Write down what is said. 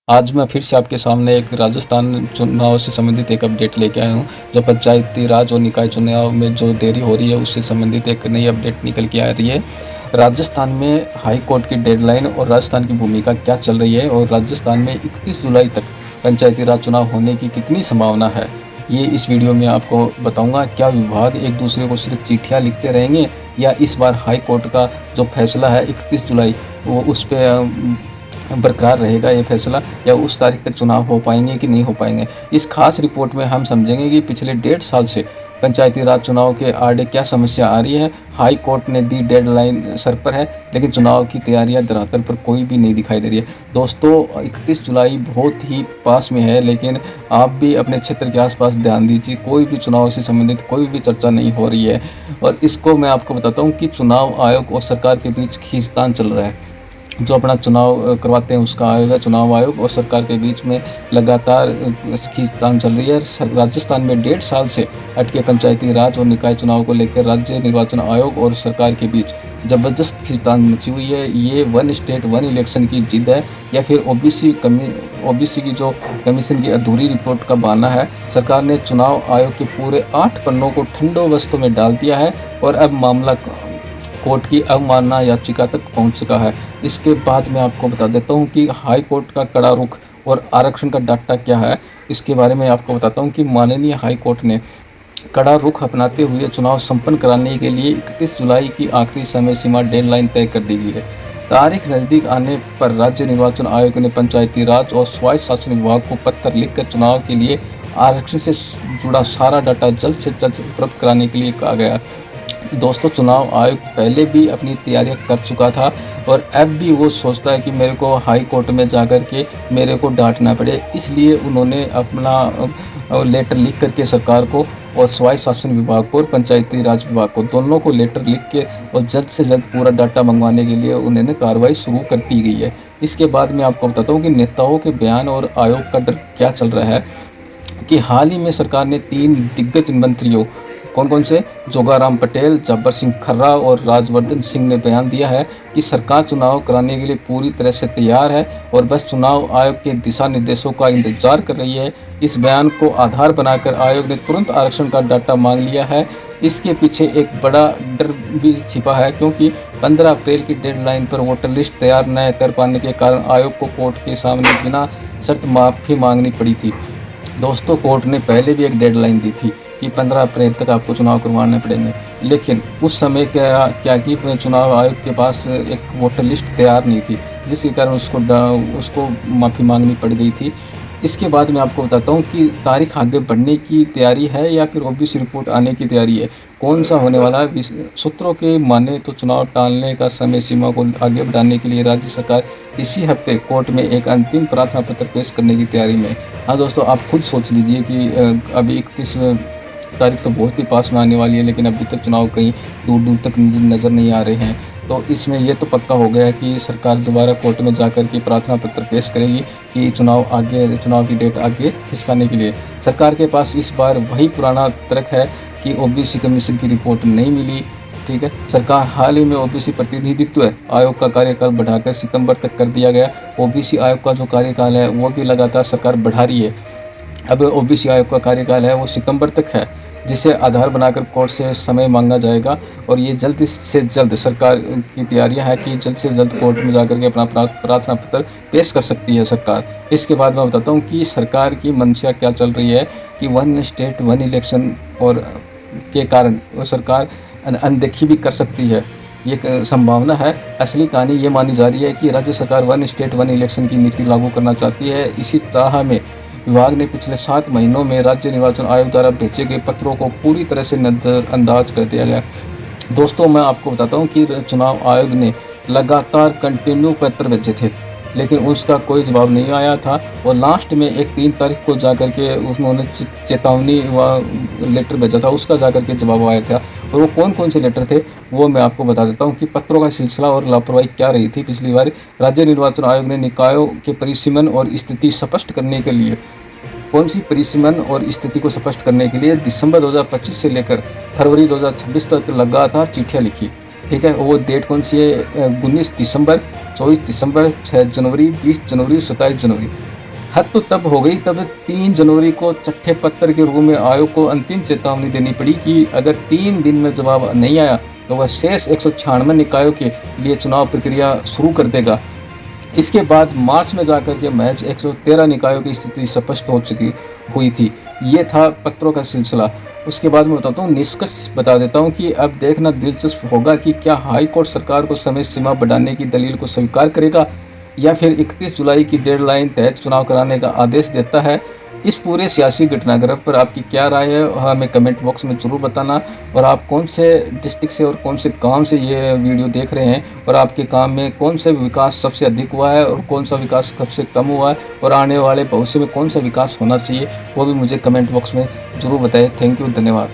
आज मैं फिर से आपके सामने एक राजस्थान चुनाव से संबंधित एक अपडेट लेके आया हूँ। जो पंचायती राज और निकाय चुनाव में जो देरी हो रही है, उससे संबंधित एक नई अपडेट निकल के आ रही है। राजस्थान में हाई कोर्ट की डेडलाइन और राजस्थान की भूमिका क्या चल रही है और राजस्थान में 31 जुलाई तक पंचायती राज चुनाव होने की कितनी संभावना है, ये इस वीडियो में आपको बताऊँगा। क्या विभाग एक दूसरे को सिर्फ चिट्ठियाँ लिखते रहेंगे या इस बार हाई कोर्ट का जो फैसला है 31 जुलाई, वो उस पे बरकरार रहेगा ये फैसला, या उस तारीख तक चुनाव हो पाएंगे कि नहीं हो पाएंगे। इस खास रिपोर्ट में हम समझेंगे कि पिछले 1.5 साल से पंचायती राज चुनाव के आड़े क्या समस्या आ रही है। हाई कोर्ट ने दी डेडलाइन सर पर है, लेकिन चुनाव की तैयारियां धरातल पर कोई भी नहीं दिखाई दे रही है। दोस्तों, 31 जुलाई बहुत ही पास में है, लेकिन आप भी अपने क्षेत्र के आसपास ध्यान दीजिए। कोई भी चुनाव से संबंधित कोई भी चर्चा नहीं हो रही है, और इसको मैं आपको बताता हूँ कि चुनाव आयोग और सरकार के बीच खींचतान चल रहा है। जो अपना चुनाव करवाते हैं उसका आयोग है चुनाव आयोग, और सरकार के बीच में लगातार खींचतान चल रही है। राजस्थान में 1.5 साल से अटके पंचायती राज और निकाय चुनाव को लेकर राज्य निर्वाचन आयोग और सरकार के बीच जबरदस्त खींचतान मची हुई है। ये वन स्टेट वन इलेक्शन की जिद है, या फिर ओबीसी की जो कमीशन की अधूरी रिपोर्ट का बहाना है। सरकार ने चुनाव आयोग के पूरे 8 पन्नों को ठंडोबस्तों में डाल दिया है, और अब मामला कोर्ट की अवमानना याचिका तक पहुंच चुका है। इसके बाद मैं आपको बता देता हूं कि हाई कोर्ट का कड़ा रुख और आरक्षण का डाटा क्या है। इसके बारे में आपको बताता हूं कि माननीय हाई कोर्ट ने कड़ा रुख अपनाते हुए चुनाव संपन्न कराने के लिए 31 जुलाई की आखिरी समय सीमा डेडलाइन तय कर दी गई है। तारीख नज़दीक आने पर राज्य निर्वाचन आयोग ने पंचायती राज और स्वायत्त शासन विभाग को पत्र लिखकर चुनाव के लिए आरक्षण से जुड़ा सारा डाटा जल्द से जल्द उपलब्ध कराने के लिए कहा गया। दोस्तों, चुनाव आयोग पहले भी अपनी तैयारियां कर चुका था, और अब भी वो सोचता है कि मेरे को हाई कोर्ट में जाकर के मेरे को डांटना पड़े। इसलिए उन्होंने अपना लेटर लिख करके सरकार को और स्वायत्त शासन विभाग को और पंचायती राज विभाग को, दोनों को लेटर लिख के और जल्द से जल्द पूरा डाटा मंगवाने के लिए उन्होंने कार्रवाई शुरू कर दी गई है। इसके बाद मैं आपको बताता हूँ कि नेताओं के बयान और आयोग का डर क्या चल रहा है। कि हाल ही में सरकार ने 3 दिग्गज मंत्रियों, कौन कौन से, जोगाराम पटेल, जब्बर सिंह खर्रा और राजवर्धन सिंह ने बयान दिया है कि सरकार चुनाव कराने के लिए पूरी तरह से तैयार है और बस चुनाव आयोग के दिशा निर्देशों का इंतजार कर रही है। इस बयान को आधार बनाकर आयोग ने तुरंत आरक्षण का डाटा मांग लिया है। इसके पीछे एक बड़ा डर भी छिपा है, क्योंकि 15 अप्रैल की डेडलाइन पर वोटर लिस्ट तैयार न कर पाने के कारण आयोग को कोर्ट के सामने बिना शर्त माफ़ी मांगनी पड़ी थी। दोस्तों, कोर्ट ने पहले भी एक डेडलाइन दी थी कि 15 अप्रैल तक आपको चुनाव करवाने पड़ेंगे, लेकिन उस समय क्या क्या कि चुनाव आयोग के पास एक वोटर लिस्ट तैयार नहीं थी, जिसके कारण उसको माफ़ी मांगनी पड़ गई थी। इसके बाद मैं आपको बताता हूँ कि तारीख आगे बढ़ने की तैयारी है या फिर ओबीसी रिपोर्ट आने की तैयारी है। कौन सा होने वाला है? सूत्रों के माने तो चुनाव टालने का समय सीमा को आगे बढ़ाने के लिए राज्य सरकार इसी हफ्ते कोर्ट में एक अंतिम प्रार्थना पत्र पेश करने की तैयारी में है। हाँ दोस्तों, आप खुद सोच लीजिए कि अभी 31 तारीख तो बहुत ही पास में आने वाली है, लेकिन अभी तक चुनाव कहीं दूर दूर तक नज़र नहीं आ रहे हैं। तो इसमें ये तो पक्का हो गया है कि सरकार दोबारा कोर्ट में जाकर के प्रार्थना पत्र पेश करेगी कि चुनाव की डेट आगे खिसकाने के लिए। सरकार के पास इस बार वही पुराना तर्क है कि ओबीसी कमीशन की रिपोर्ट नहीं मिली। ठीक है, सरकार हाल ही में ओबीसी प्रतिनिधित्व आयोग का कार्यकाल बढ़ाकर सितंबर तक कर दिया गया। ओबीसी आयोग का जो कार्यकाल है वो भी लगातार सरकार बढ़ा रही है। अब ओबीसी आयोग का कार्यकाल है वो सितंबर तक है, जिसे आधार बनाकर कोर्ट से समय मांगा जाएगा, और ये जल्द से जल्द सरकार की तैयारियां हैं कि जल्द से जल्द कोर्ट में जाकर के अपना प्रार्थना पत्र पेश कर सकती है सरकार। इसके बाद मैं बताता हूँ कि सरकार की मंशा क्या चल रही है कि वन स्टेट वन इलेक्शन और के कारण वो सरकार अनदेखी भी कर सकती है। ये संभावना है। असली कहानी ये मानी जा रही है कि राज्य सरकार वन स्टेट वन इलेक्शन की नीति लागू करना चाहती है। इसी चाह में विभाग ने पिछले 7 महीनों में राज्य निर्वाचन आयोग द्वारा भेजे गए पत्रों को पूरी तरह से नज़रअंदाज कर दिया गया। दोस्तों, मैं आपको बताता हूं कि चुनाव आयोग ने लगातार कंटिन्यू पत्र भेजे थे, लेकिन उसका कोई जवाब नहीं आया था, और लास्ट में एक 3 तारीख को जाकर के उन्होंने चेतावनी व लेटर भेजा था, उसका जाकर के जवाब आया था। और वो कौन कौन से लेटर थे वो मैं आपको बता देता हूँ कि पत्रों का सिलसिला और लापरवाही क्या रही थी पिछली बार। राज्य निर्वाचन आयोग ने निकायों के परिसीमन और स्थिति स्पष्ट करने के लिए, कौन सी परिसीमन और स्थिति को स्पष्ट करने के लिए दिसंबर 2025 से लेकर फरवरी 2026 तक लगातार चिट्ठियां लिखी। ठीक है, वो डेट कौन सी है? 19 दिसंबर, 24 दिसंबर, 6 जनवरी, 20 जनवरी, 27 जनवरी। हद तो तब हो गई, तब 3 जनवरी को चट्टे पत्थर के रूप में आयोग को अंतिम चेतावनी देनी पड़ी कि अगर 3 दिन में जवाब नहीं आया तो वह शेष 196 निकायों के लिए चुनाव प्रक्रिया शुरू कर देगा। इसके बाद मार्च में जाकर के महज 113 निकायों की स्थिति स्पष्ट हो चुकी हुई थी। ये था पत्रों का सिलसिला। उसके बाद मैं बताता हूँ, निष्कर्ष बता देता हूँ कि अब देखना दिलचस्प होगा कि क्या हाई कोर्ट सरकार को समय सीमा बढ़ाने की दलील को स्वीकार करेगा या फिर 31 जुलाई की डेडलाइन तहत चुनाव कराने का आदेश देता है। इस पूरे सियासी घटनाक्रम पर आपकी क्या राय है हमें कमेंट बॉक्स में ज़रूर बताना। और आप कौन से डिस्ट्रिक्ट से और कौन से गांव से ये वीडियो देख रहे हैं और आपके गांव में कौन सा विकास सबसे अधिक हुआ है और कौन सा विकास सबसे कम हुआ है और आने वाले भविष्य में कौन सा विकास होना चाहिए, वो भी मुझे कमेंट बॉक्स में ज़रूर बताएं। थैंक यू, धन्यवाद।